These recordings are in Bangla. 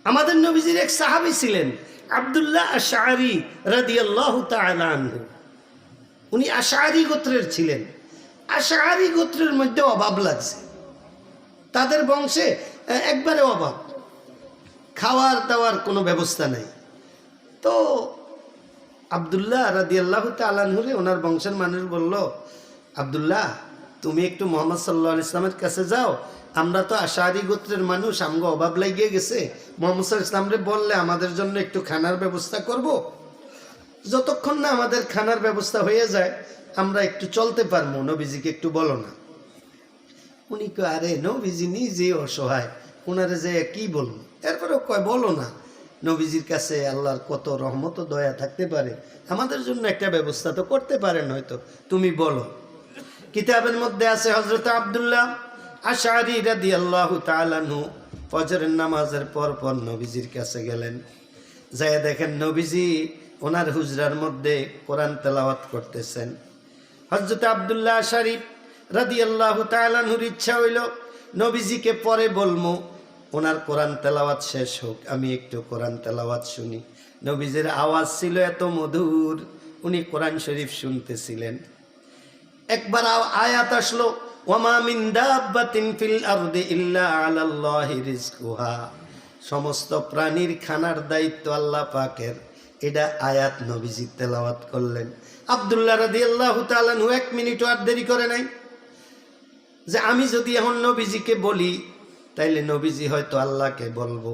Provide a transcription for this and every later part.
আমাদের নবীজির এক সাহাবী ছিলেন আব্দুল্লাহ আশআরী রাদিয়াল্লাহু তাআলা আনহু। উনি আশআরী গোত্রের ছিলেন। আশআরী গোত্রের মধ্যে অভাব লাগছে, তাদের বংশে একবারে অভাব, খাওয়ার দাওয়ার কোনো ব্যবস্থা নেই। তো আব্দুল্লাহ রাদিয়াল্লাহু তাআলা আনহুরে ওনার বংশের মানুষ বলল, আব্দুল্লাহ তুমি একটু মুহাম্মদ সাল্লাল্লাহু আলাইহি ইসলামের কাছে যাও, আমরা তো আশআরী গোত্রের মানুষ, আমগো অভাব লাগিয়ে গেছে, মুহাম্মদ সাল্লাল্লাহু আলাইহি ইসলামরে বললে আমাদের জন্য একটু খানার ব্যবস্থা করব, যতক্ষণ না আমাদের খানার ব্যবস্থা হয়ে যায় আমরা একটু চলতে পারবো, নবীজিকে একটু বলো না। উনি কয়, আরে নবীজি নিজে অসহায়, ওনারে যে কি বলবো। এরপরে কয়, বলো না, নবীজির কাছে আল্লাহর কত রহমত ও দয়া থাকতে পারে, আমাদের জন্য একটা ব্যবস্থা তো করতে পারেন হয়তো, তুমি বলো। কিতাবের মধ্যে আছে হযরত আব্দুল্লাহ আশআরী রাদিয়াল্লাহু তাআলা আনহু ফজরের নামাজের পর পর নবীজির কাছে গেলেন, যায় দেখেন নবীজি ওনার হুজরার মধ্যে কোরআন তেলাওয়াত করতেছেন। হযরত আব্দুল্লাহ আশআরী রাদিয়াল্লাহু তাআলা আনহুর ইচ্ছা হইল নবীজিকে পরে বলবো, ওনার কোরআন তেলাওয়াত শেষ হোক, আমি একটু কোরআন তেলাওয়াত শুনি। নবীজির আওয়াজ ছিল এত মধুর, উনি কোরআন শরীফ শুনতেছিলেন। একবার আয়াত আসলো, ওয়ামা মিন দাব্বাতিন ফিল আরদি ইল্লা আলাল্লাহি রিজকুহা, সমস্ত প্রাণীর খানার দায়িত্ব আল্লাহ পাকের। এটা আয়াত নবীজি তেলাওয়াত করলেন। আব্দুল্লাহ রাদিয়াল্লাহু তাআলা আনহু 1 মিনিটও আর দেরি করে নাই, যে আমি যদি এখন নবীজিকে বলি তাইলে নবীজি হয়তো আল্লাহকে বলবো,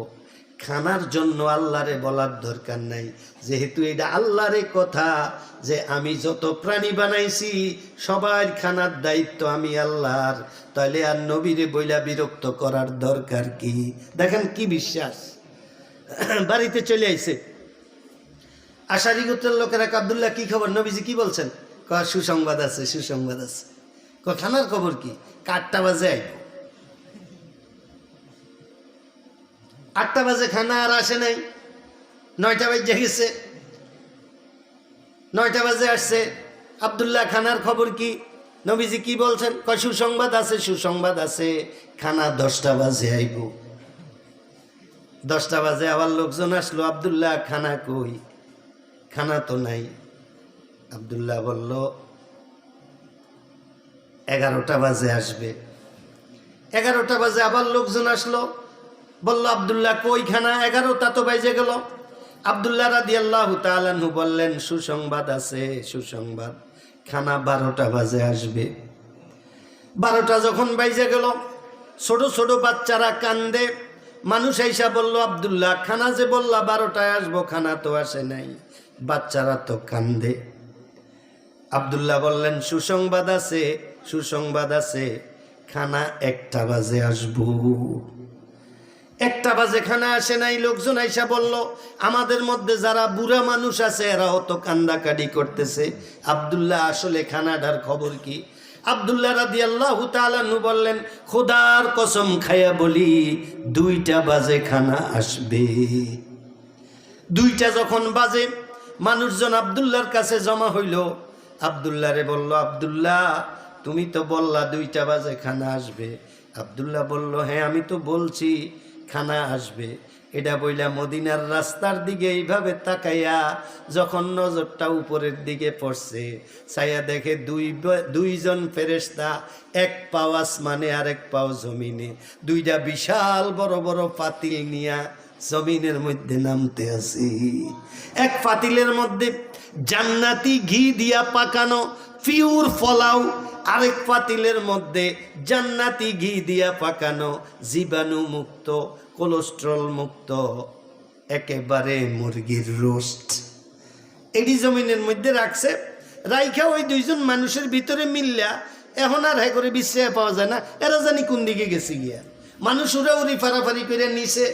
খানার জন্য আল্লাহরে বলার দরকার নাই, যেহেতু এটা আল্লাহরে কথা যে আমি যত প্রাণী বানাইছি সবার খানার দায়িত্ব আমি আল্লাহর, তাইলে আর নবীরে বইলা বিরক্ত করার দরকার কি। দেখেন কি বিশ্বাস। বাড়িতে চলে আইছে আশআরী গোত্রের লোকেরা, আব্দুল্লাহ কি খবর, নবীজি কি বলছেন? কয় সুসংবাদ আছে, সুসংবাদ আছে। কয় খানার খবর কি? 8টা বাজে আইব। 8টা বাজে খানা আর আসে নাই, 9টা বাজে গেছে, 9টা বাজে আসছে। আব্দুল্লাহ খানার খবর কি? নবীজি কি বলছেন? কয় সুসংবাদ আছে, সুসংবাদ আছে, খানা 10টা বাজে আইব। 10টা বাজে আবার লোকজন আসলো, আব্দুল্লাহ খানা কই? খানা তো নাই। আব্দুল্লাহ বলল 11টা বাজে আসবে। 11টা বাজে আবার লোকজন আসলো, বলল আব্দুল্লাহ কই খানা? 11টা তো বাজে গেল। আব্দুল্লাহ রাদিয়াল্লাহু তাআলা আনহু বললেন, সুসংবাদ আছে, সুসংবাদ, খানা 12টা বাজে আসবে। 12টা যখন বাজে গেল, ছোট ছোট বাচ্চারা কান্দে। মানুষ আইসা বলল, আব্দুল্লাহ খানা যে বললা 12টায় আসবো, খানা তো আসে নাই। বাচ্চারা তো কান্দে। আব্দুল্লাহ বললেন, সুসংবাদ আছে, সুসংবাদ আছে, খানা 1টা বাজে আসবো। 1টা বাজে খানা আসে নাই। লোকজন আইসা বলল, আমাদের মধ্যে যারা বুড়া মানুষ আছে এরাও তো কান্দাকাটি করতেছে, আব্দুল্লাহ আসলে খানাটার খবর কি? আব্দুল্লাহ রাদিয়াল্লাহু তাআলা আনহু বললেন, খোদার কসম খায়া বলি 2টা বাজে খানা আসবে। 2টা যখন বাজে মানুষজন আব্দুল্লাহর কাছে জমা হইল। আব্দুল্লাহরে বলল, আব্দুল্লাহ তুমি তো বললা 2টা বাজে খানা আসবে। আব্দুল্লাহ বলল, হ্যাঁ আমি তো বলছি খানা আসবে। এটা বইলা মদিনার রাস্তার দিকে এইভাবে তাকাইয়া যখন নজরটা উপরের দিকে পড়ছে, ছায়া দেখে দুইজন ফেরেশতা, 1 পাও আসমানে আর 1 পাও জমিনে, 2টা বিশাল বড় বড় পাতিল নিয়া জমিনের মধ্যে নামতে আসি। 1 পাতিলের মধ্যে জান্নাতি ঘি দিয়া পাকানো পিওর ফলাও, আরেক পাতিলের মধ্যে জান্নাতি ঘি দিয়া পাকানো জীবাণু মুক্ত, কোলেস্ট্রল মুক্ত একেবারে মুরগির রোস্ট। এডি জমিনের মধ্যে রাখছে। রাইখা ওই 2জন মানুষের ভিতরে মিললা, এখন আর হ্যাঁ করে বিশ্রায় পাওয়া যায় না, এরা জানি কোন দিকে গেছে গিয়া। মানুষ উড়া উড়ি ফারাফারি করে নিছে।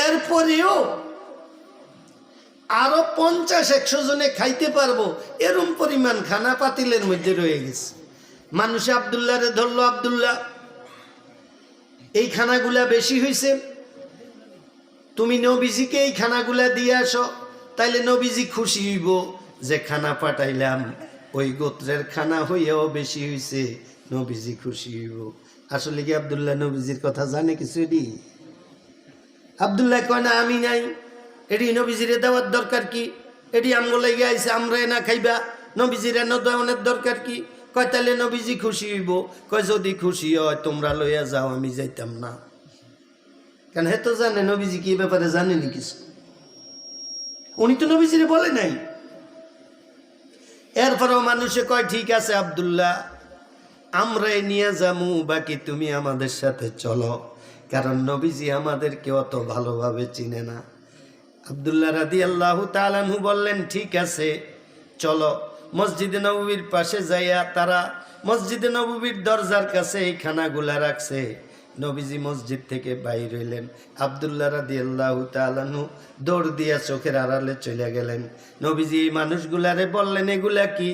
এরপরেও আরো 50-100 জনে খাইতে পারবো এরম পরিমাণ খানা পাতিলের মধ্যে রয়ে গেছে। মানুষে আব্দুল্লাহরে ধরলো, আব্দুল্লাহ এই খানাগুলা বেশি হয়েছে, তুমি নবীজিকে এই খানাগুলা দিয়ে আসো, তাইলে নবীজি খুশি হইব যে খানা পাঠাইলাম, ওই গোত্রের খানা হইয়াও বেশি হয়েছে, নবীজি খুশি হইব। আসলে কি আব্দুল্লাহ নবীজির কথা জানে কিছু? আব্দুল্লাহ কয় না আমি নাই, এটি নবীজিরে দেওয়ার দরকার কি, এটি আমগো লেগে আইছে, আমরা না খাইবা, নবীজিরে ন দেওয়ানের দরকার কি? কয় তাহলে নবীজি খুশি হইব। কয় যদি খুশি হয় তোমরা লইয়া যাও, আমি যাইতাম না। কেন হে তো জানে নবীজি কি ব্যাপারে জানেনি কিছু, উনি তো নবীজিরে বলে নাই। এরপরেও মানুষে কয় ঠিক আছে আব্দুল্লাহ আমরাই নিয়ে যামু, বাকি তুমি আমাদের সাথে চলো, কারণ নবীজি আমাদেরকে অত ভালোভাবে চিনে না। আব্দুল্লাহ রাদিয়াল্লাহু তাআলা আনহু বললেন ঠিক আছে চলো। মসজিদে নববীর পাশে যাইয়া তারা মসজিদে নববীর দরজার কাছে এই খানাগুলা রাখছে। নবীজি মসজিদ থেকে বাইর হইলেন, আব্দুল্লাহ রাদিয়াল্লাহু তাআলা আনহু দৌড় দিয়া চোখের আড়ালে চলে গেলেন। নবীজি এই মানুষগুলারে বললেন এগুলা কি?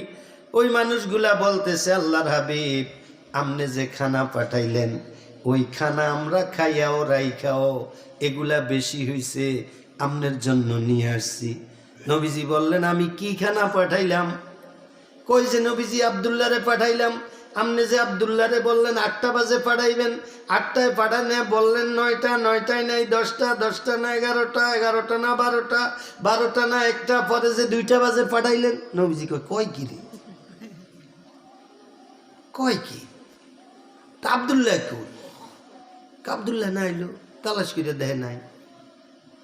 ওই মানুষগুলা বলতেছে আল্লাহর হাবিব আপনি যে খানা পাঠাইলেন ওই খানা আমরা খাইয়াও রাইখাও এগুলা বেশি হইছে, আপনার জন্য নিয়ে আসছি। নবীজি বললেন আমি কি খানা পাঠাইলাম? কই যে নবীজি আব্দুল্লাহরে পাঠাইলাম, আপনি যে আব্দুল্লাহরে বললেন 8টা বাজে পাঠাইবেন, 8টায় পাঠানে বললেন 9টা, 9টায় নাই 10টা, 10টা না 11টা, 11টা না 12টা, 12টা না 1টা, পরে যে 2টা বাজে পাঠাইলেন। নবীজি কয় কি রে, কয় কি? তা আব্দুল্লাহ কই? আব্দুল্লাহ না এলো, তালাশ করে দেখে নাই।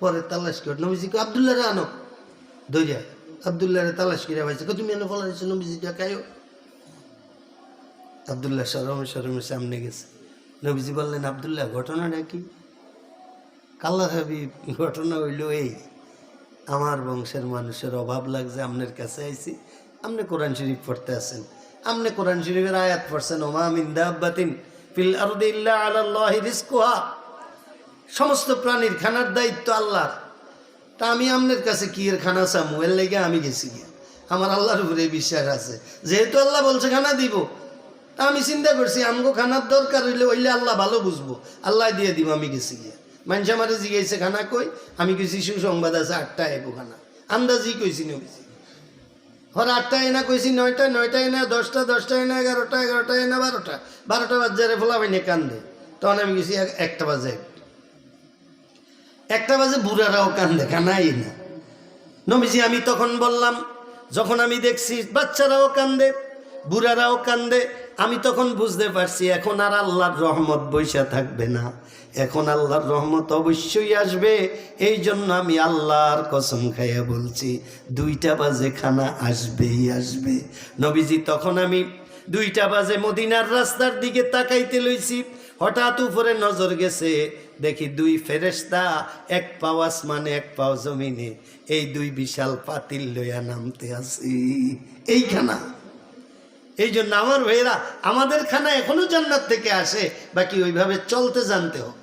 পরে তালাশ করে নবীজি আব্দুল্লাহরে আনো, ধৈর্য আব্দুল্লাহরে তালাশ করে ভাইছে তুমি এনে ফলা হয়েছে, নবীজি দেখায়ও। আব্দুল্লাহ শরমে সামনে গেছে। নবীজি বললেন আব্দুল্লাহ ঘটনাটা কি? আল্লাহর হাবিব ঘটনা হইল এই, আমার বংশের মানুষের অভাব লাগছে, আপনার কাছে আইছি, আপনি কোরআন শরীফ পড়তে আছেন, আপনি কোরআন শরীফের আয়াত পড়ছেন ওমা মিন দাব্বাতিন ফিল আরদি ইল্লা আলাল্লাহি রিজকুহা, সমস্ত প্রাণীর খানার দায়িত্ব আল্লাহর। তা আমি আপনার কাছে কি এর খানা চামু, এর লেগে আমি গেছি গিয়া, আমার আল্লাহর উপরে বিশ্বাস আছে, যেহেতু আল্লাহ বলছে খানা দিব, তা আমি চিন্তা করছি আমগো খানার দরকার হইলে ওইলে আল্লাহ ভালো বুঝবো, আল্লাহ দিয়ে দিব, আমি গেছি গিয়া। মানুষ আমার জিজ্ঞাসা খানা কই, আমি কইছি সুসংবাদ আছে 8টায় আইব খানা, আন্দাজি কইছি নবীজি। হর 8টায় না কইছি 9টা, 9টায় না 10টা, 10টায় না 11টা, 11টায় না 12টা, 12টা বাজারে ফোলা ভাইনে কান্দে, তখন আমি গেছি 1টা বাজে, 1টা বাজে বুড়ারাও কান্দে, খানাই না। নবীজি আমি তখন বললাম, যখন আমি দেখছি বাচ্চারাও কান্দে বুড়ারাও কান্দে, আমি তখন বুঝতে পারছি এখন আর আল্লাহর রহমত বৈশা থাকবে না, এখন আল্লাহর রহমত অবশ্যই আসবে। এই জন্য আমি আল্লাহর কসম খাইয়া বলছি 2টা বাজে খানা আসবেই আসবে। নবীজি তখন আমি 2টা বাজে মদিনার রাস্তার দিকে তাকাইতে লইছি, হঠাৎ উপরে নজর গেছে, দেখি 2 ফেরেশতা, 1 পাও আসমানে 1 পাও জমিনে, এই 2 বিশাল পাতিল লইয়া নামতে আসি এই খানা। এই জন্য আমার ভাইয়েরা আমাদের খানা এখনো জান্নাত থেকে আসে, বাকি ওইভাবে চলতে জানতে হবে।